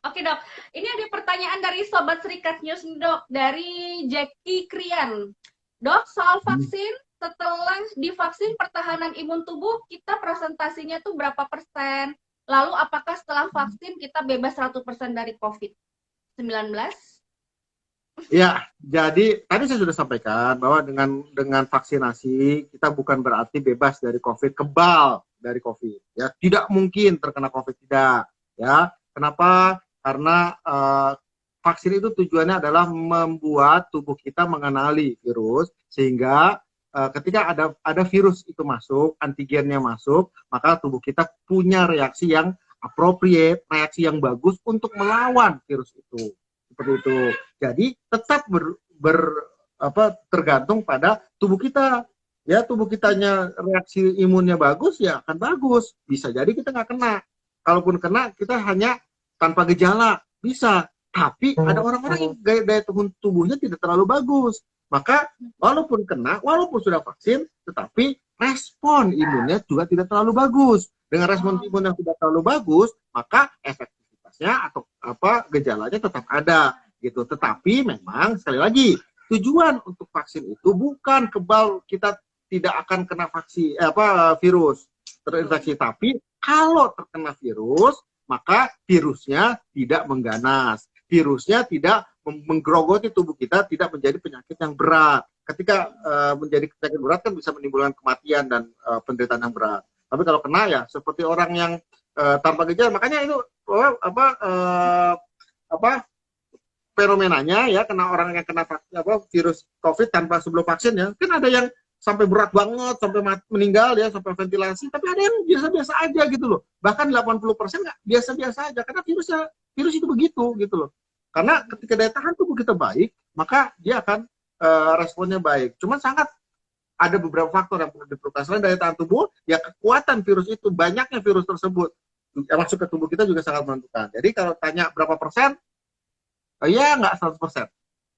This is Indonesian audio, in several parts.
Oke dok, ini ada pertanyaan dari Sobat Serikat News nih, dok, dari Jackie Krian. Dok, soal vaksin, setelah divaksin pertahanan imun tubuh, kita presentasinya tuh berapa persen? Lalu apakah setelah vaksin kita bebas 100% dari COVID-19? Ya, jadi tadi saya sudah sampaikan bahwa dengan vaksinasi kita bukan berarti bebas dari COVID, kebal dari COVID. Ya, tidak mungkin terkena COVID, tidak. Ya, kenapa? Karena vaksin itu tujuannya adalah membuat tubuh kita mengenali virus sehingga ketika ada virus itu masuk, antigennya masuk, maka tubuh kita punya reaksi yang appropriate, reaksi yang bagus untuk melawan virus itu. Seperti itu. Jadi tetap tergantung pada tubuh kita. Ya, tubuh kitanya reaksi imunnya bagus, ya akan bagus. Bisa jadi kita nggak kena. Kalaupun kena, kita hanya tanpa gejala. Bisa. Tapi ada orang-orang yang daya tubuhnya tidak terlalu bagus. Maka walaupun kena, walaupun sudah vaksin, tetapi respon imunnya juga tidak terlalu bagus. Dengan respon imun yang tidak terlalu bagus, maka efek atau gejalanya tetap ada gitu. Tetapi memang sekali lagi tujuan untuk vaksin itu bukan kebal, kita tidak akan kena virus terinfeksi, tapi kalau terkena virus maka virusnya tidak mengganas, virusnya tidak menggerogoti tubuh kita, tidak menjadi penyakit yang berat. Ketika menjadi penyakit berat kan bisa menimbulkan kematian dan penderitaan yang berat. Tapi kalau kena ya seperti orang yang tanpa gejala, makanya itu fenomenanya ya, kena orang yang kena virus COVID tanpa sebelum vaksin ya, kan ada yang sampai berat banget, sampai meninggal ya, sampai ventilasi, tapi ada yang biasa-biasa aja gitu loh. Bahkan 80% nggak biasa-biasa aja, karena virus itu begitu gitu loh. Karena ketika daya tahan tubuh kita baik, maka dia akan responnya baik. Cuman sangat ada beberapa faktor yang perlu diperlukan. Selain daya tahan tubuh, ya kekuatan virus itu, banyaknya virus tersebut yang masuk ke tubuh kita juga sangat menentukan. Jadi kalau tanya berapa persen, ya nggak 100%.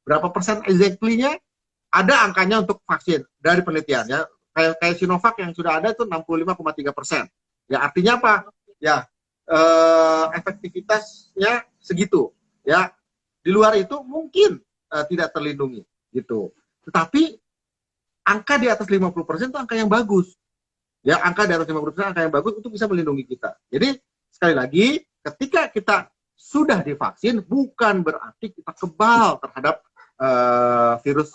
Berapa persen exactly-nya, ada angkanya untuk vaksin dari penelitian ya. Kayak Sinovac yang sudah ada itu 65,3%. Ya artinya apa? Ya efektivitasnya segitu. Ya di luar itu mungkin tidak terlindungi gitu. Tetapi angka di atas 50% itu angka yang bagus. Ya, angka di atas 50% angka yang bagus untuk bisa melindungi kita. Jadi sekali lagi, ketika kita sudah divaksin bukan berarti kita kebal terhadap virus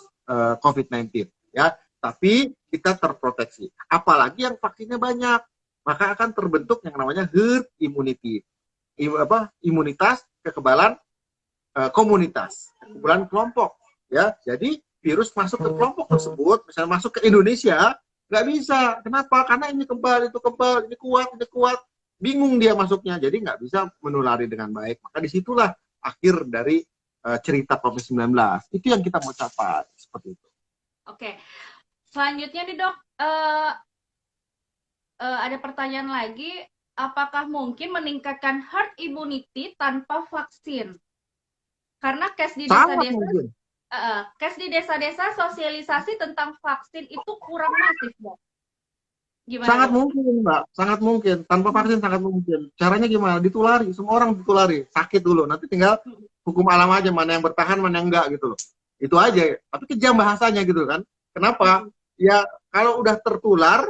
COVID-19 ya, tapi kita terproteksi. Apalagi yang vaksinnya banyak, maka akan terbentuk yang namanya herd immunity. Imunitas kekebalan komunitas, kekebalan kelompok ya. Jadi virus masuk ke kelompok tersebut, misalnya masuk ke Indonesia, nggak bisa. Kenapa? Karena ini kebal, itu kebal, ini kuat, bingung dia masuknya, jadi nggak bisa menulari dengan baik. Maka disitulah akhir dari cerita COVID-19. Itu yang kita mau capai, seperti itu. Oke, selanjutnya nih dok, ada pertanyaan lagi, apakah mungkin meningkatkan herd immunity tanpa vaksin? Karena case di desa-desa sosialisasi tentang vaksin itu kurang masif, dok. Gimana, Sangat dok? mungkin, Mbak. Sangat mungkin. Tanpa vaksin sangat mungkin. Caranya gimana? Ditulari. Semua orang ditulari. Sakit dulu. Nanti tinggal hukum alam aja. Mana yang bertahan, mana yang enggak gitu loh. Itu aja. Tapi kejam bahasanya gitu kan. Kenapa? Ya kalau udah tertular,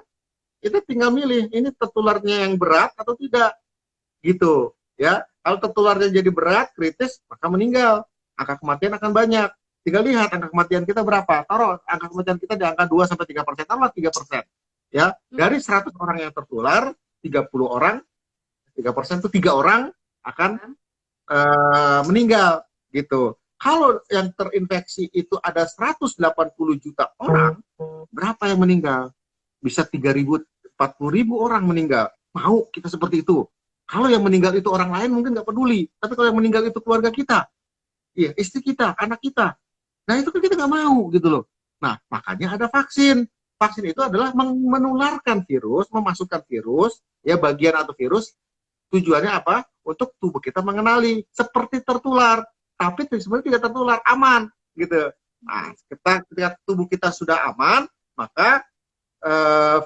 kita tinggal milih. Ini tertularnya yang berat atau tidak. Gitu. Ya. Kalau tertularnya jadi berat, kritis, maka meninggal. Angka kematian akan banyak. Tinggal lihat angka kematian kita berapa. Taruh angka kematian kita di angka 2-3%. Taruhlah 3%. Ya, dari 100 orang yang tertular, 30 orang, 3% itu 3 orang akan meninggal gitu. Kalau yang terinfeksi itu ada 180 juta orang, berapa yang meninggal? Bisa 3.000, 40.000 orang meninggal. Mau kita seperti itu? Kalau yang meninggal itu orang lain mungkin nggak peduli, tapi kalau yang meninggal itu keluarga kita, iya, istri kita, anak kita, nah itu kan kita nggak mau gitu loh. Nah, makanya ada vaksin. Vaksin itu adalah menularkan virus, memasukkan virus, ya bagian atau virus, tujuannya apa? Untuk tubuh kita mengenali, seperti tertular, tapi sebenarnya tidak tertular, aman, gitu. Nah, ketika tubuh kita sudah aman, maka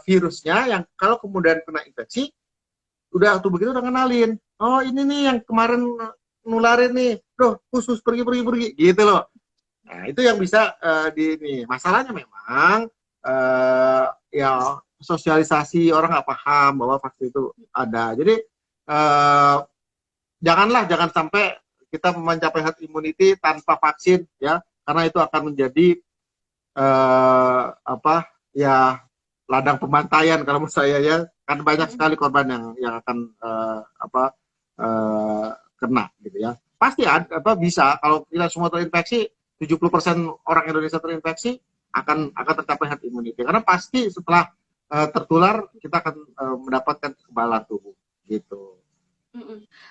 virusnya yang kalau kemudian kena infeksi, tubuh kita udah kenalin, oh ini nih yang kemarin nularin nih, tuh khusus pergi gitu loh. Nah, itu yang bisa ini. Masalahnya memang ya sosialisasi orang nggak paham bahwa vaksin itu ada. Jadi jangan sampai kita mencapai herd immunity tanpa vaksin ya, karena itu akan menjadi apa ya, ladang pembantaian kalau menurut saya ya, kan banyak sekali korban yang akan kena gitu ya. Pasti ada, bisa kalau kita semua terinfeksi, 70% orang Indonesia terinfeksi akan tercapai herd immunity, karena pasti setelah tertular kita akan mendapatkan kekebalan tubuh gitu.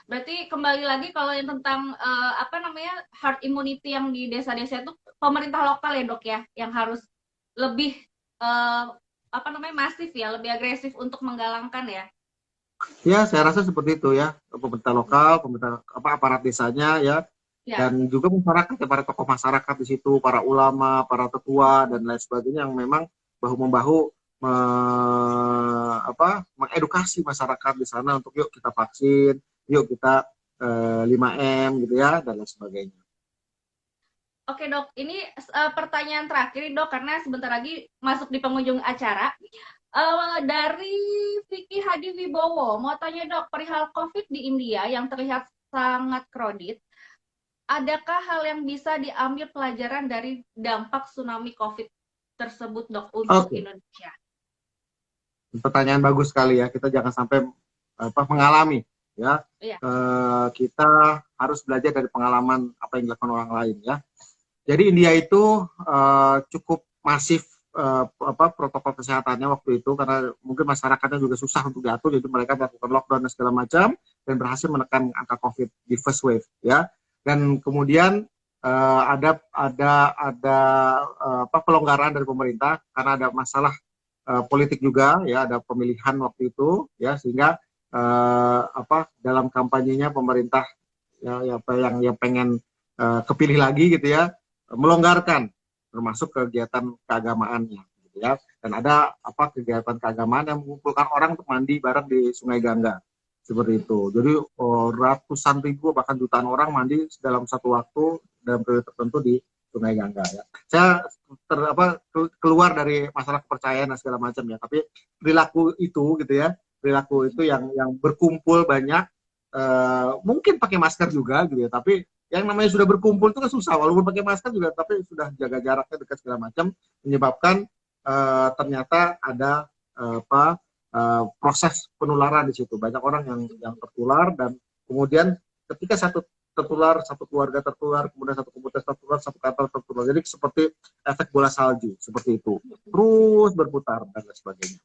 Berarti kembali lagi kalau yang tentang herd immunity yang di desa-desa itu pemerintah lokal ya dok ya, yang harus lebih masif ya, lebih agresif untuk menggalangkan ya. Ya, saya rasa seperti itu ya, pemerintah lokal, pemerintah aparat desanya ya, dan juga masyarakat, para tokoh masyarakat di situ, para ulama, para tetua dan lain sebagainya yang memang bahu membahu mengedukasi masyarakat di sana untuk yuk kita vaksin, yuk kita 5M gitu ya, dan lain sebagainya. Oke dok, ini pertanyaan terakhir dok, karena sebentar lagi masuk di penghujung acara. Dari Vicky Hadi Wibowo, mau tanya dok, perihal COVID di India yang terlihat sangat kredit, adakah hal yang bisa diambil pelajaran dari dampak tsunami COVID tersebut dok untuk Indonesia? Pertanyaan bagus sekali ya, kita jangan sampai mengalami ya. Kita harus belajar dari pengalaman apa yang dilakukan orang lain ya. Jadi India itu cukup masif protokol kesehatannya waktu itu, karena mungkin masyarakatnya juga susah untuk diatur, jadi mereka melakukan lockdown dan segala macam dan berhasil menekan angka COVID di first wave ya. Dan kemudian ada pelonggaran dari pemerintah karena ada masalah politik juga ya, ada pemilihan waktu itu ya, sehingga dalam kampanyenya pemerintah yang pengen kepilih lagi gitu ya, melonggarkan termasuk kegiatan keagamaannya gitu ya. Dan ada kegiatan keagamaan yang mengumpulkan orang untuk mandi bareng di Sungai Gangga seperti itu. Jadi ratusan ribu bahkan jutaan orang mandi dalam satu waktu dalam periode tertentu di Sungai Gangga ya. Saya keluar dari masalah kepercayaan dan segala macam ya, tapi perilaku itu gitu ya, perilaku itu yang berkumpul banyak, mungkin pakai masker juga gitu ya, tapi yang namanya sudah berkumpul itu kan susah, walaupun pakai masker juga, tapi sudah jaga jaraknya dekat segala macam, menyebabkan ternyata ada proses penularan di situ. Banyak orang yang tertular, dan kemudian ketika satu tertular, satu keluarga tertular, kemudian satu komunitas tertular, satu kantor tertular. Jadi seperti efek bola salju, seperti itu. Terus berputar dan lain sebagainya.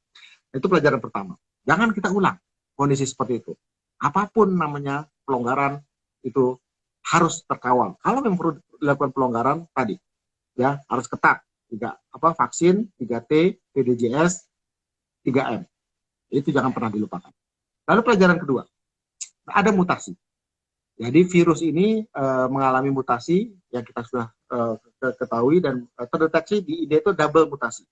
Itu pelajaran pertama. Jangan kita ulang kondisi seperti itu. Apapun namanya pelonggaran itu harus terkawal. Kalau memang perlu dilakukan pelonggaran tadi, ya harus ketat. Vaksin, 3T, PDJS, 3M. Itu jangan pernah dilupakan. Lalu pelajaran kedua, ada mutasi. Jadi virus ini mengalami mutasi yang kita sudah ketahui dan terdeteksi di India itu double mutasi.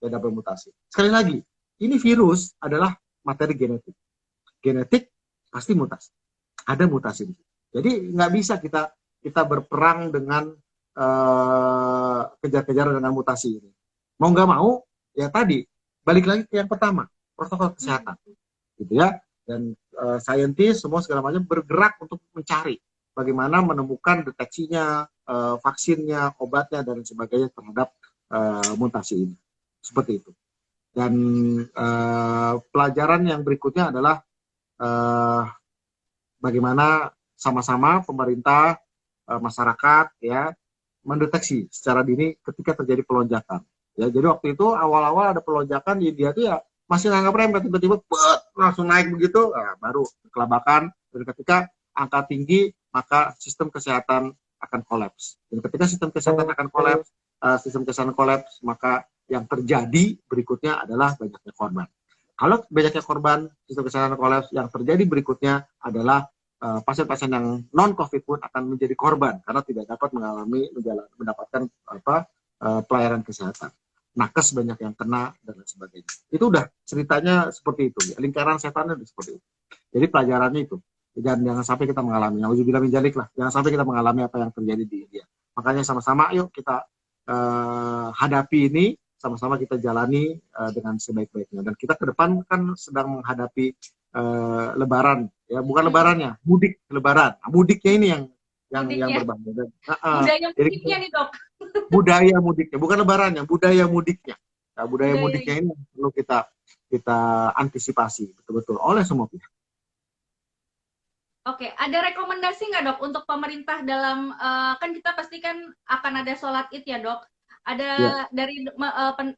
Ya, double mutasi. Sekali lagi, ini virus adalah materi genetik. Genetik pasti mutasi. Ada mutasi. Jadi nggak bisa kita berperang dengan kejar-kejaran dengan mutasi ini. Mau nggak mau, ya tadi balik lagi ke yang pertama, protokol kesehatan, gitu ya. Dan saintis semua segala macam bergerak untuk mencari bagaimana menemukan deteksinya, vaksinnya, obatnya dan sebagainya terhadap mutasi ini. Seperti itu. Dan pelajaran yang berikutnya adalah bagaimana sama-sama pemerintah, masyarakat ya mendeteksi secara dini ketika terjadi pelonjakan. Ya, jadi waktu itu awal-awal ada pelonjakan di India itu ya masih nganggap remeh, tiba-tiba langsung naik begitu, baru kelabakan. Dan ketika angka tinggi, maka sistem kesehatan akan kolaps. Dan ketika sistem kesehatan akan kolaps, maka yang terjadi berikutnya adalah banyaknya korban. Kalau banyaknya korban, sistem kesehatan kolaps, yang terjadi berikutnya adalah pasien-pasien yang non-COVID pun akan menjadi korban karena tidak dapat mendapatkan pelayanan kesehatan. Nakes banyak yang kena dan lain sebagainya. Itu udah ceritanya seperti itu, ya. Lingkaran setannya seperti itu. Jadi pelajarannya itu. Dan jangan sampai kita mengalami, nauzubillah min dzalik lah, jangan sampai kita mengalami apa yang terjadi di India. Makanya sama-sama yuk kita hadapi ini, sama-sama kita jalani dengan sebaik-baiknya. Dan kita ke depan kan sedang menghadapi Lebaran, ya bukan Lebarannya, mudik Lebaran. Nah, mudiknya ini yang berbahaya. Dan, budaya mudiknya nih dok. Budaya mudiknya, bukan Lebarannya, budaya mudiknya. Nah, budaya mudiknya ini perlu kita antisipasi betul-betul oleh semua pihak. Oke, ada rekomendasi nggak dok untuk pemerintah dalam kan kita pastikan akan ada sholat id ya dok. Ada dari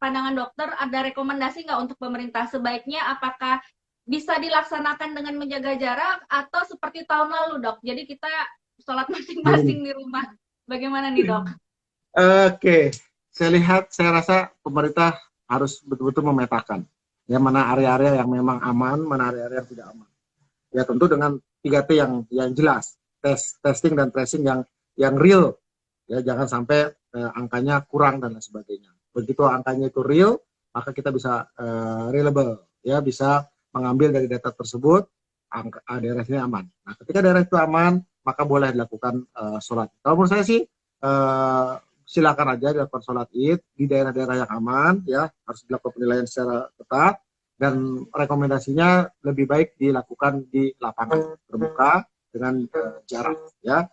pandangan dokter ada rekomendasi nggak untuk pemerintah sebaiknya apakah bisa dilaksanakan dengan menjaga jarak atau seperti tahun lalu dok? Jadi kita sholat masing-masing di rumah. Bagaimana nih dok? Oke, saya rasa pemerintah harus betul-betul memetakan ya mana area-area yang memang aman, mana area-area yang tidak aman. Ya tentu dengan 3T yang jelas, testing dan tracing yang real, ya jangan sampai angkanya kurang dan lain sebagainya. Begitu angkanya itu real, maka kita bisa reliable, ya bisa mengambil dari data tersebut, daerah ini aman. Nah, ketika daerah itu aman, maka boleh dilakukan sholat. Kalau menurut saya sih silakan aja dilakukan sholat id di daerah-daerah yang aman, ya harus dilakukan penilaian secara ketat. Dan rekomendasinya lebih baik dilakukan di lapangan terbuka dengan jarak, ya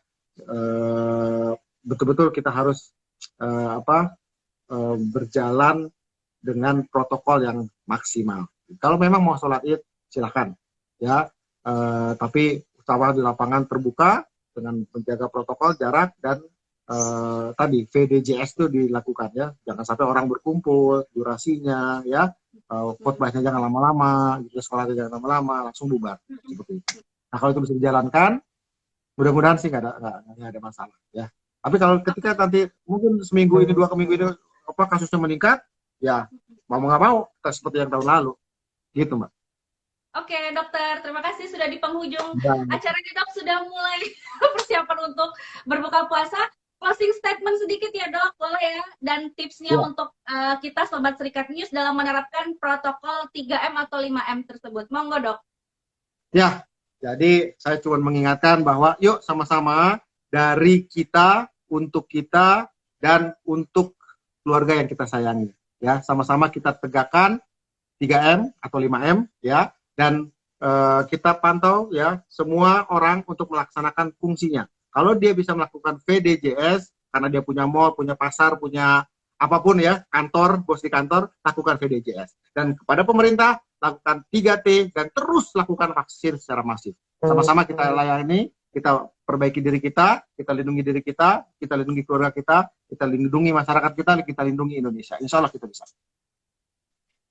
betul-betul kita harus berjalan dengan protokol yang maksimal. Kalau memang mau sholat id silakan, ya tapi utama di lapangan terbuka dengan menjaga protokol jarak dan tadi VDJS itu dilakukan, ya jangan sampai orang berkumpul, durasinya, ya khotbahnya jangan lama-lama, gitu, sekolahnya jangan lama-lama, langsung bubar seperti itu. Nah kalau itu bisa dijalankan, mudah-mudahan sih nggak ada masalah, ya. Tapi kalau ketika nanti mungkin seminggu ini 2 minggu ini kasusnya meningkat, ya mau nggak mau kita seperti yang tahun lalu, gitu mbak. Oke dokter, terima kasih sudah di penghujung acaranya dok, sudah mulai persiapan untuk berbuka puasa. Closing statement sedikit ya dok, boleh ya? Dan tipsnya untuk kita Sobat Serikat News dalam menerapkan protokol 3M atau 5M tersebut. Monggo dok. Ya, jadi saya cuma mengingatkan bahwa yuk sama-sama dari kita, untuk kita, dan untuk keluarga yang kita sayangi. Ya, sama-sama kita tegakkan 3M atau 5M, ya, dan kita pantau ya semua orang untuk melaksanakan fungsinya. Kalau dia bisa melakukan VDJS, karena dia punya mall, punya pasar, punya apapun ya, kantor, bos di kantor, lakukan VDJS. Dan kepada pemerintah, lakukan 3T, dan terus lakukan vaksin secara masif. Sama-sama kita layani, kita perbaiki diri kita lindungi diri kita lindungi keluarga kita lindungi masyarakat kita lindungi Indonesia. Insya Allah kita bisa.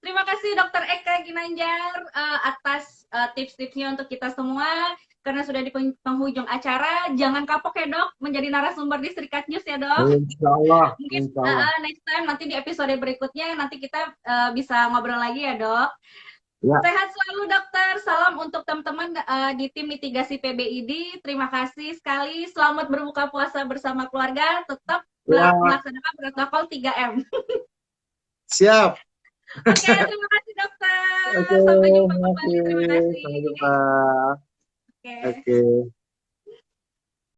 Terima kasih Dr. Eka Ginanjar atas tips-tipsnya untuk kita semua. Karena sudah di penghujung acara, jangan kapok ya dok, menjadi narasumber di Serikat News ya dok. Insya Allah. Mungkin next time nanti di episode berikutnya nanti kita bisa ngobrol lagi ya dok. Ya. Sehat selalu dokter, salam untuk teman-teman di tim mitigasi PBID. Terima kasih sekali, selamat berbuka puasa bersama keluarga, tetap melaksanakan protokol 3M. Siap. Oke, terima kasih dokter. Sampai jumpa kembali. Terima kasih. Sampai jumpa. Oke.